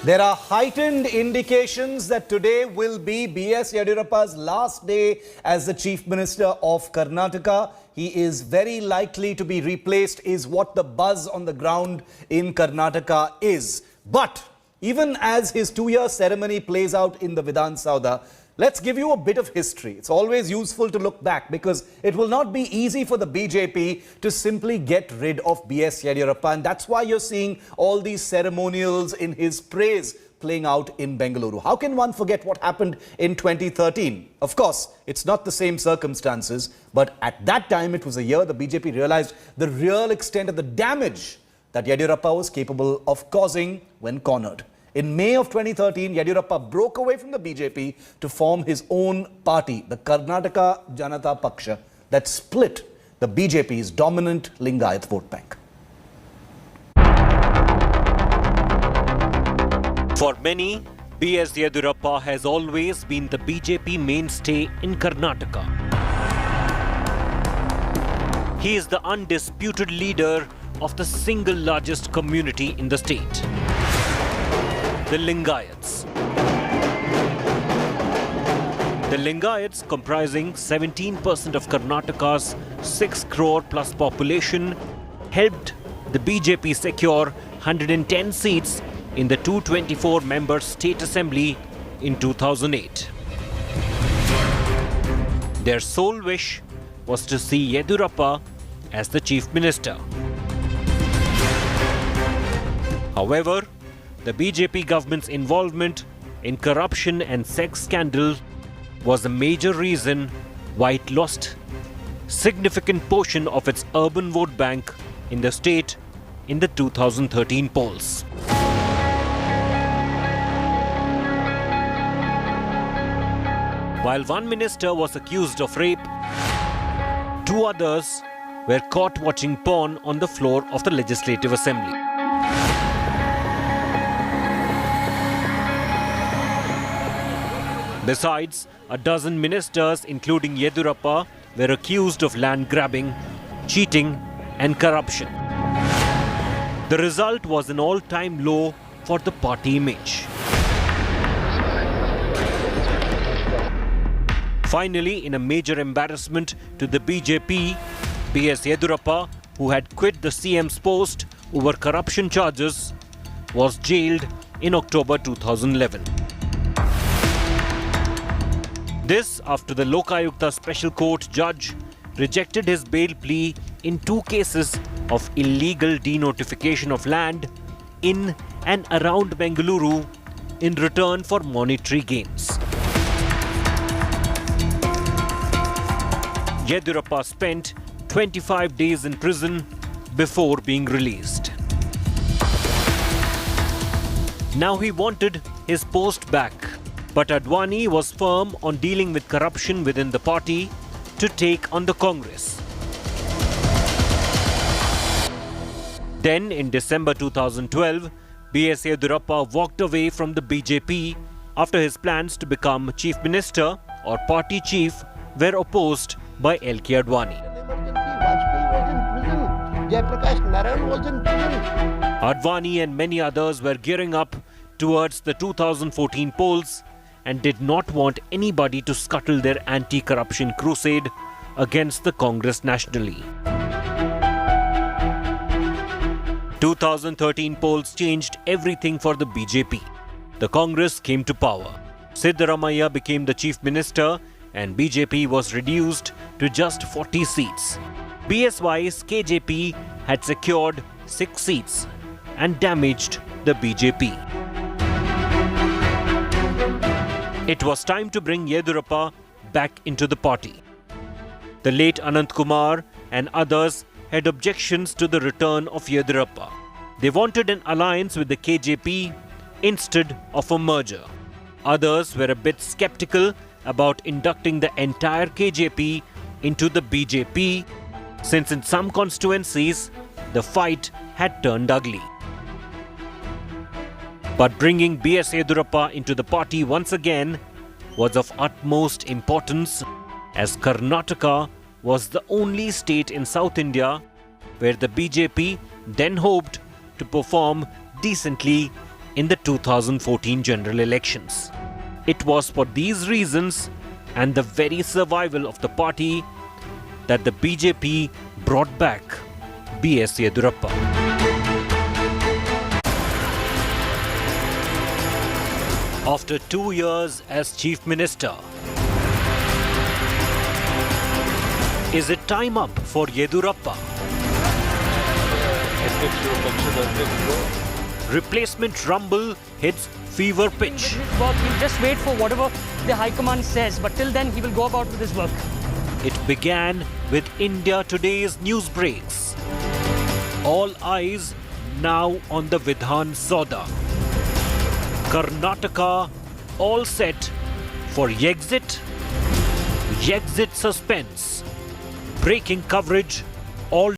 There are heightened indications that today will be B.S. Yediyurappa's last day as the Chief Minister of Karnataka. He is very likely to be replaced, is what the buzz on the ground in Karnataka is. But even as his two-year ceremony plays out in the Vidhan Sauda, let's give you a bit of history. It's always useful to look back because it will not be easy for the BJP to simply get rid of B.S. Yediyurappa. And that's why you're seeing all these ceremonials in his praise playing out in Bengaluru. How can one forget what happened in 2013? Of course, it's not the same circumstances, but at that time, it was a year the BJP realized the real extent of the damage that Yediyurappa was capable of causing when cornered. In May of 2013, Yediyurappa broke away from the BJP to form his own party, the Karnataka Janata Paksha, that split the BJP's dominant Lingayat vote bank. For many, B.S. Yediyurappa has always been the BJP mainstay in Karnataka. He is the undisputed leader of the single largest community in the state, the Lingayats. The Lingayats, comprising 17% of Karnataka's 6 crore plus population, helped the BJP secure 110 seats in the 224-member state assembly in 2008. Their sole wish was to see Yediyurappa as the chief minister. However, the BJP government's involvement in corruption and sex scandal was a major reason why it lost significant portion of its urban vote bank in the state in the 2013 polls. While one minister was accused of rape, 2 others were caught watching porn on the floor of the Legislative Assembly. Besides, a dozen ministers, including Yediyurappa, were accused of land grabbing, cheating and corruption. The result was an all-time low for the party image. Finally, in a major embarrassment to the BJP, B.S. Yediyurappa, who had quit the CM's post over corruption charges, was jailed in October 2011. This after the Lokayukta Special Court judge rejected his bail plea in 2 cases of illegal denotification of land in and around Bengaluru in return for monetary gains. Yediyurappa spent 25 days in prison before being released. Now he wanted his post back, but Advani was firm on dealing with corruption within the party to take on the Congress. Then, in December 2012, B.S. Yediyurappa walked away from the BJP after his plans to become chief minister or party chief were opposed by L.K. Advani. Advani and many others were gearing up towards the 2014 polls and did not want anybody to scuttle their anti-corruption crusade against the Congress nationally. 2013 polls changed everything for the BJP. The Congress came to power. Siddaramaiah became the chief minister and BJP was reduced to just 40 seats. BSY's KJP had secured 6 seats and damaged the BJP. It was time to bring Yediyurappa back into the party. The late Anant Kumar and others had objections to the return of Yediyurappa. They wanted an alliance with the KJP instead of a merger. Others were a bit skeptical about inducting the entire KJP into the BJP, since in some constituencies the fight had turned ugly. But bringing B.S. Yediyurappa into the party once again was of utmost importance, as Karnataka was the only state in South India where the BJP then hoped to perform decently in the 2014 general elections. It was for these reasons and the very survival of the party that the BJP brought back B.S. Yediyurappa. After 2 years as Chief Minister, is it time up for Yediyurappa? Replacement rumble hits fever pitch. He'll just wait for whatever the High Command says, but till then he will go about with his work. It began with India Today's news breaks. All eyes now on the Vidhan Sauda. Karnataka all set for Yexit. Yexit suspense. Breaking coverage all